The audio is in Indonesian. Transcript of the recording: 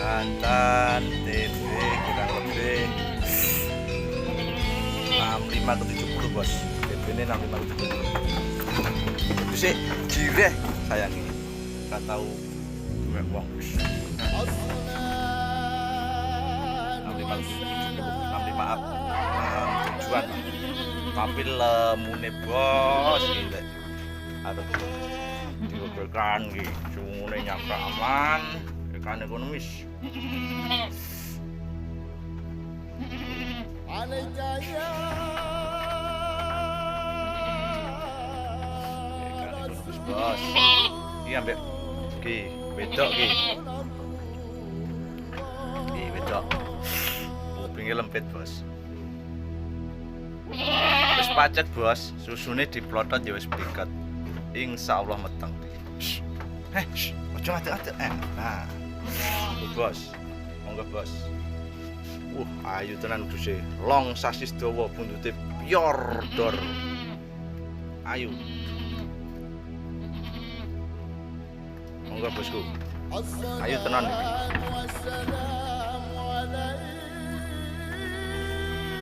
Jantan TB kurang lebih 65 ke 70 bos. TB ini 65 ke 70. Itu sih jireh sayangi. Gak tahu gue wong. 65 tujuan. Tapi lemune bos gile. Aduh. Dibekan iki, sungune nyampe aman, ikan ekonomis. Bos, ini ambek ki wedok ki wedok kupingnya lempit bos. Wis pacet bos, susune diplotot ya wis piket. Insyaallah meteng. Ojo ati-ati. Nah, bos, monggo bos. Ayu tenan bose. Long sasis dawa, buntute pior dor. Ayu. Monggo bosku. Ayu tenan iki.